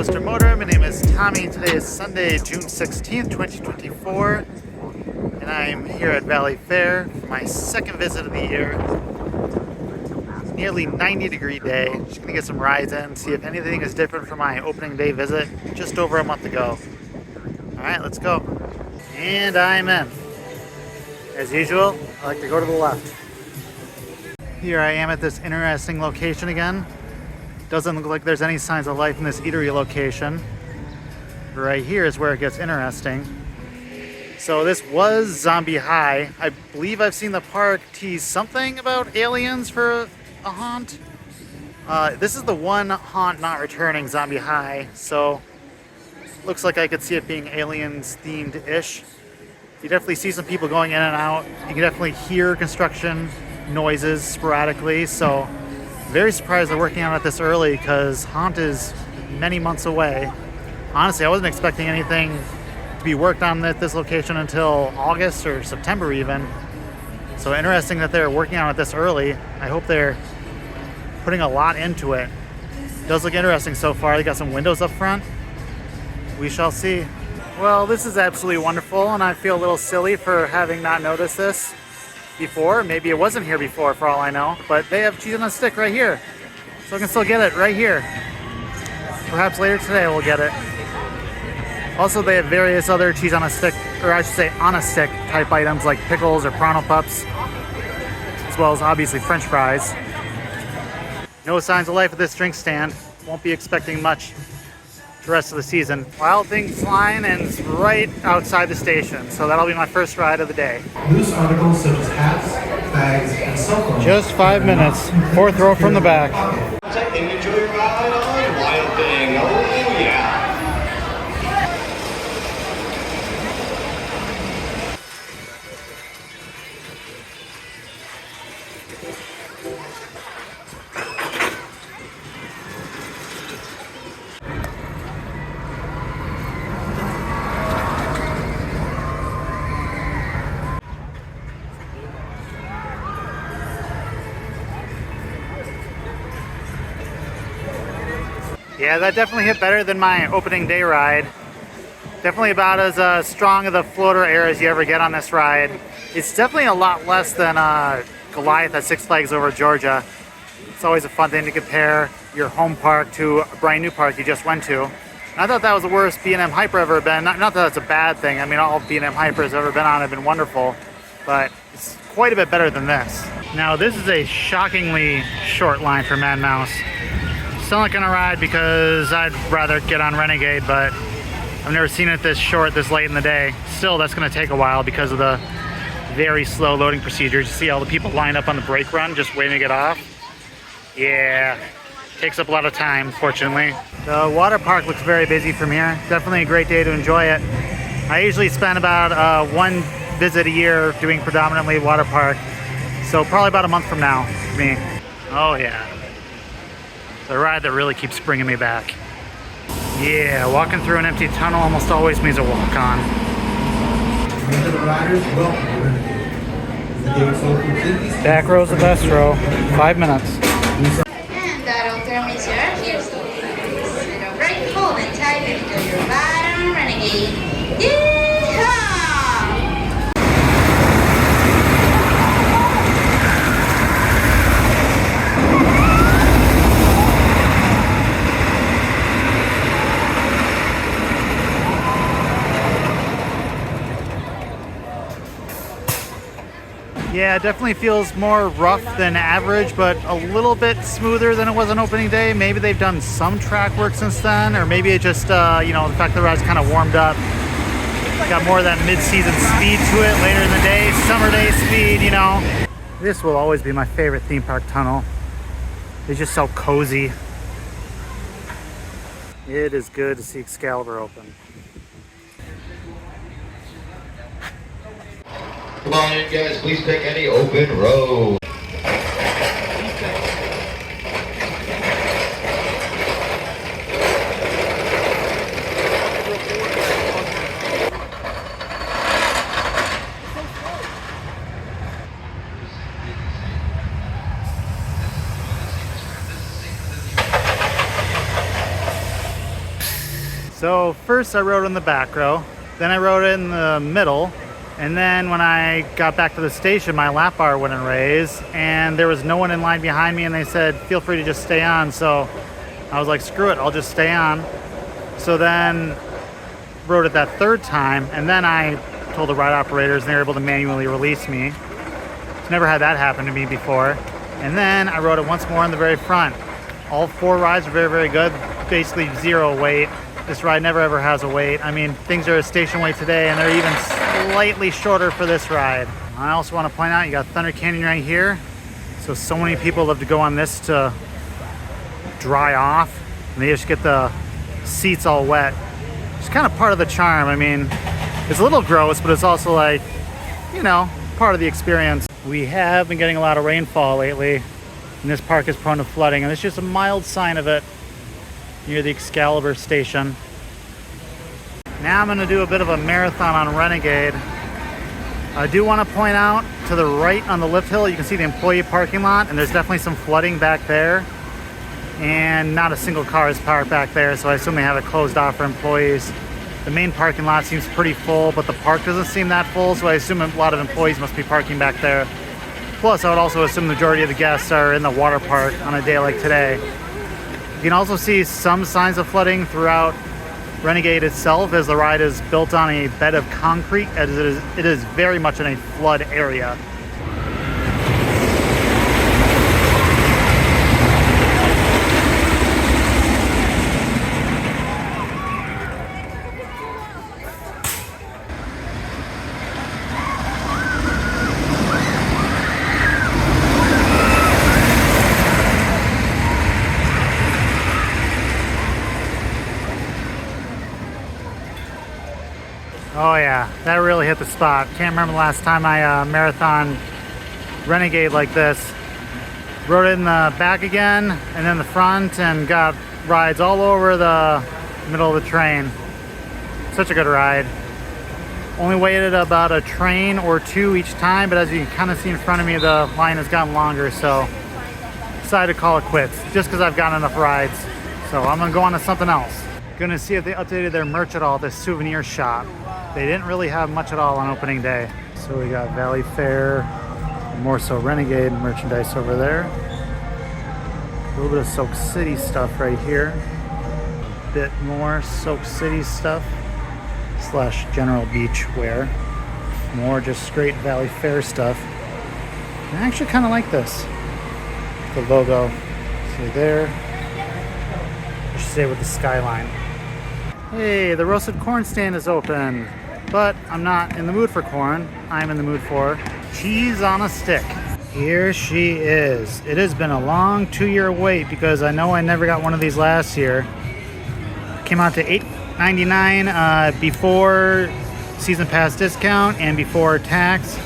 Coaster Motor. My name is Tommy. Today is Sunday, June 16th, 2024, and I'm here at Valleyfair for my second visit of the year. Nearly 90-degree day. Just gonna get some rides in, see if anything is different from my opening day visit just over a month ago. All right, let's go. And I'm in. As usual, I like to go to the left. Here I am at this interesting location again. Doesn't look like there's any signs of life in this eatery location. Right here is where it gets interesting. So this was Zombie High. I believe I've seen the park tease something about aliens for a haunt. This is the one haunt not returning, Zombie High. So looks like I could see it being aliens themed-ish. You definitely see some people going in and out. You can definitely hear construction noises sporadically. So very surprised they're working on it this early because haunt is many months away. Honestly, I wasn't expecting anything to be worked on at this location until August or September even. So interesting that they're working on it this early. I hope they're putting a lot into it. It does look interesting so far. They got some windows up front. We shall see. Well, this is absolutely wonderful, and I feel a little silly for having not noticed this before. Maybe it wasn't here before for all I know, but they have cheese on a stick right here. So I can still get it right here. Perhaps later today we'll get it. Also, they have various other cheese on a stick, or I should say on a stick type items like pickles or Pronto Pups, as well as obviously French fries. No signs of life at this drink stand. Won't be expecting much the rest of the season. Wild Things Line ends right outside the station, so that'll be my first ride of the day. Loose articles such as hats, bags, and cell phones. Just 5 minutes. Fourth row from the back. Enjoy your ride on Wild Thing. Oh yeah. Yeah, that definitely hit better than my opening day ride. Definitely about as strong of the floater air as you ever get on this ride. It's definitely a lot less than Goliath at Six Flags Over Georgia. It's always a fun thing to compare your home park to a brand new park you just went to. And I thought that was the worst B&M Hyper I've ever been. Not that that's a bad thing. I mean, all B&M Hypers I've ever been on have been wonderful, but it's quite a bit better than this. Now, this is a shockingly short line for Mad Mouse. Still not gonna ride because I'd rather get on Renegade, but I've never seen it this short, this late in the day. Still, that's gonna take a while because of the very slow loading procedures. You see all the people lined up on the brake run, just waiting to get off. Yeah, takes up a lot of time, fortunately. The water park looks very busy from here. Definitely a great day to enjoy it. I usually spend about one visit a year doing predominantly water park. So probably about a month from now for me. Oh yeah. The ride that really keeps bringing me back. Yeah, walking through an empty tunnel almost always means a walk-on. Back row's the best row. 5 minutes. And that'll turn me to our here. Sit up right, hold it tight, and do your ride on Renegade. Yeehaw! Yeah, it definitely feels more rough than average, but a little bit smoother than it was on opening day. Maybe they've done some track work since then, or maybe it just, you know, the fact the ride's kind of warmed up. Got more of that mid-season speed to it later in the day, summer day speed, you know. This will always be my favorite theme park tunnel. It's just so cozy. It is good to see Excalibur open. Come on in, guys. Please pick any open row. So first I rode in the back row, then I rode in the middle, and then when I got back to the station, my lap bar wouldn't raise, and there was no one in line behind me, and they said, feel free to just stay on. So I was like, screw it, I'll just stay on. So then rode it that third time, and then I told the ride operators, and they were able to manually release me. Never had that happen to me before. And then I rode it once more in the very front. All 4 rides are very, very good. Basically 0 wait. This ride never ever has a wait. I mean, things are a station weight today, and they're even slightly shorter for this ride. I also want to point out, you got Thunder Canyon right here. So many people love to go on this to dry off, and they just get the seats all wet. It's kind of part of the charm. I mean, it's a little gross, but it's also like, you know, part of the experience. We have been getting a lot of rainfall lately, and this park is prone to flooding, and it's just a mild sign of it near the Excalibur station. Now I'm going to do a bit of a marathon on Renegade. I do want to point out to the right on the lift hill, you can see the employee parking lot, and there's definitely some flooding back there, and not a single car is parked back there, so I assume they have it closed off for employees. The main parking lot seems pretty full, but the park doesn't seem that full, so I assume a lot of employees must be parking back there. Plus, I would also assume the majority of the guests are in the water park on a day like today. You can also see some signs of flooding throughout Renegade itself, as the ride is built on a bed of concrete, as it is very much in a flood area. Oh yeah, that really hit the spot. Can't remember the last time I marathon Renegade like this. Rode it in the back again, and then the front, and got rides all over the middle of the train. Such a good ride. Only waited about a train or 2 each time, but as you can kind of see in front of me, the line has gotten longer, so decided to call it quits, just because I've gotten enough rides. So I'm gonna go on to something else. Gonna see if they updated their merch at all at this souvenir shop. They didn't really have much at all on opening day. So we got Valleyfair, more so Renegade merchandise over there. A little bit of Soak City stuff right here. A bit more Soak City stuff / general beach wear. More just straight Valleyfair stuff. And I actually kind of like this. The logo, see there. I should say with the skyline. Hey, the roasted corn stand is open, but I'm not in the mood for corn. I'm in the mood for cheese on a stick. Here she is. It has been a long 2-year wait, because I know I never got one of these last year. Came out to $8.99 before season pass discount and before tax.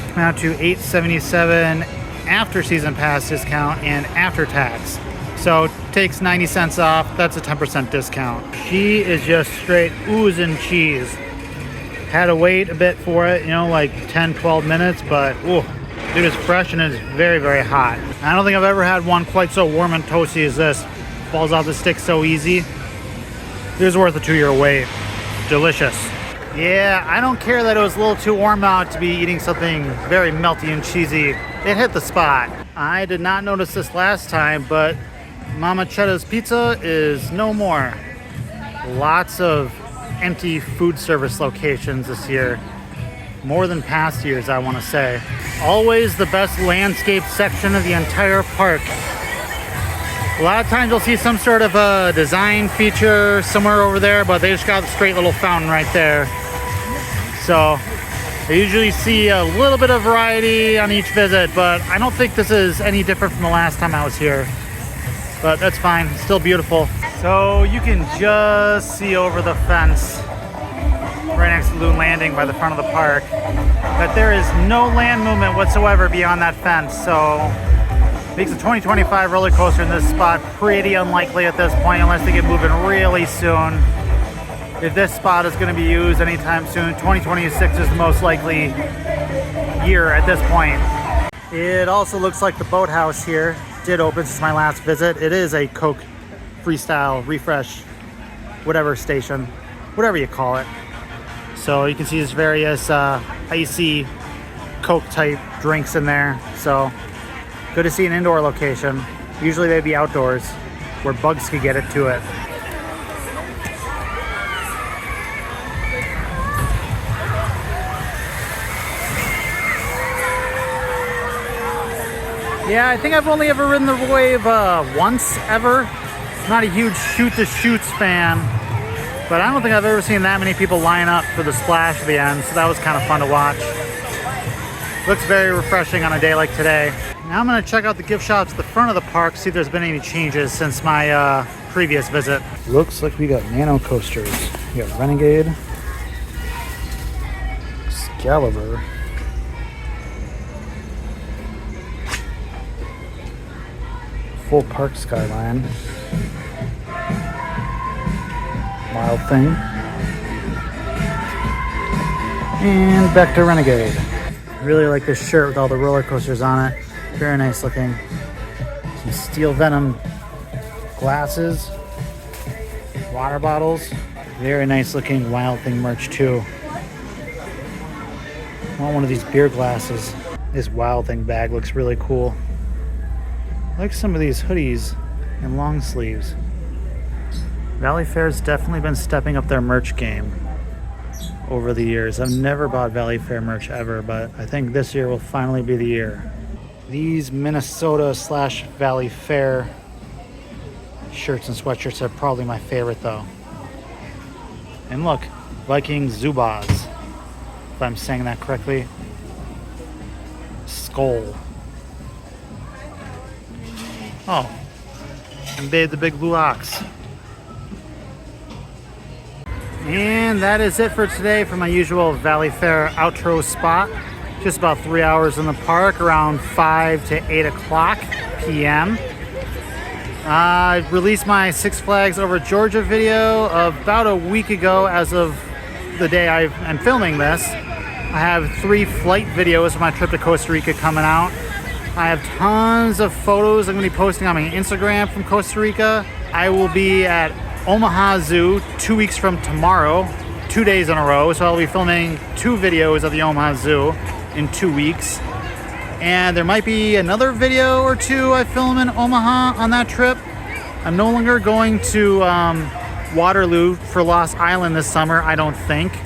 Came out to $8.77 after season pass discount and after tax. So takes 90 cents off. That's a 10% discount. She is just straight oozing cheese. Had to wait a bit for it, you know, like 10-12 minutes, but ooh, it is fresh and it's very, very hot. I don't think I've ever had one quite so warm and toasty as this. Falls off the stick so easy. It was worth a 2-year wait. Delicious. Yeah, I don't care that it was a little too warm out to be eating something very melty and cheesy. It hit the spot. I did not notice this last time, but Mama Chetta's Pizza is no more. Lots of empty food service locations this year. More than past years, I want to say. Always the best landscape section of the entire park. A lot of times you'll see some sort of a design feature somewhere over there, but they just got a straight little fountain right there. So I usually see a little bit of variety on each visit, but I don't think this is any different from the last time I was here. But that's fine, still beautiful. So you can just see over the fence right next to Loon Landing by the front of the park that there is no land movement whatsoever beyond that fence. So makes a 2025 roller coaster in this spot pretty unlikely at this point, unless they get moving really soon. If this spot is going to be used anytime soon, 2026 is the most likely year at this point. It also looks like the boathouse here did open since my last visit. It is a Coke Freestyle Refresh whatever station, whatever you call it. So you can see there's various icy Coke type drinks in there. So good to see an indoor location. Usually they'd be outdoors where bugs could get it to it. Yeah, I think I've only ever ridden the wave once ever. Not a huge shoot the chutes fan, but I don't think I've ever seen that many people line up for the splash at the end, so that was kind of fun to watch. Looks very refreshing on a day like today. Now I'm gonna check out the gift shops at the front of the park, see if there's been any changes since my previous visit. Looks like we got nano coasters. We got Renegade, Excalibur, full park skyline, Wild Thing, and back to Renegade. Really like this shirt with all the roller coasters on it. Very nice looking. Some steel venom glasses, water bottles. Very nice looking Wild Thing merch too. I want one of these beer glasses. This Wild Thing bag looks really cool. I like some of these hoodies and long sleeves. Valleyfair's definitely been stepping up their merch game over the years. I've never bought Valleyfair merch ever, but I think this year will finally be the year. These Minnesota / Valleyfair shirts and sweatshirts are probably my favorite though. And look, Viking Zubaz, if I'm saying that correctly. Skull. Oh, and Babe the Big Blue Ox. And that is it for today for my usual Valleyfair outro spot. Just about 3 hours in the park, around 5 to 8 o'clock p.m. I released my Six Flags Over Georgia video about a week ago as of the day I'm filming this. I have 3 flight videos of my trip to Costa Rica coming out. I have tons of photos I'm going to be posting on my Instagram from Costa Rica. I will be at Omaha Zoo 2 weeks from tomorrow, 2 days in a row. So I'll be filming 2 videos of the Omaha Zoo in 2 weeks. And there might be another video or 2 I film in Omaha on that trip. I'm no longer going to Waterloo for Lost Island this summer, I don't think.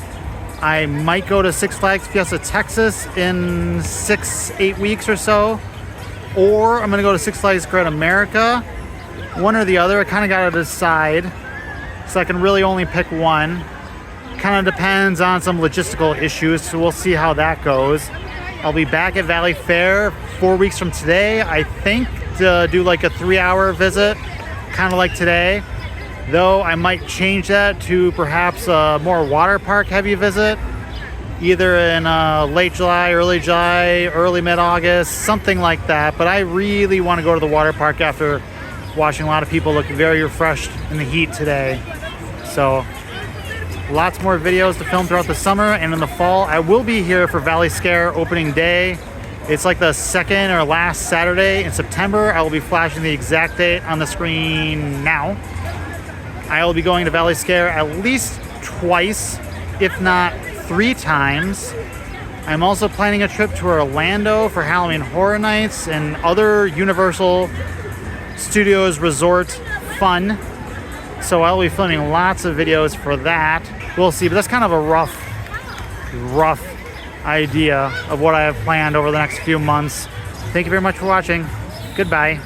I might go to Six Flags Fiesta Texas in 6-8 weeks or so. Or I'm going to go to Six Flags Great America. One or the other. I kind of got to decide. So I can really only pick one. Kind of depends on some logistical issues. So we'll see how that goes. I'll be back at Valleyfair 4 weeks from today, I think, to do like a 3-hour visit. Kind of like today. Though I might change that to perhaps a more water park heavy visit. Either in late July, early mid-August, something like that. But I really want to go to the water park after watching a lot of people look very refreshed in the heat today. So lots more videos to film throughout the summer, and in the fall I will be here for Valley Scare opening day. It's like the second or last Saturday in September. I will be flashing the exact date on the screen now. I will be going to Valley Scare at least twice, if not 3 times. I'm also planning a trip to Orlando for Halloween Horror Nights and other Universal Studios Resort fun. So I'll be filming lots of videos for that. We'll see, but that's kind of a rough idea of what I have planned over the next few months. Thank you very much for watching. Goodbye.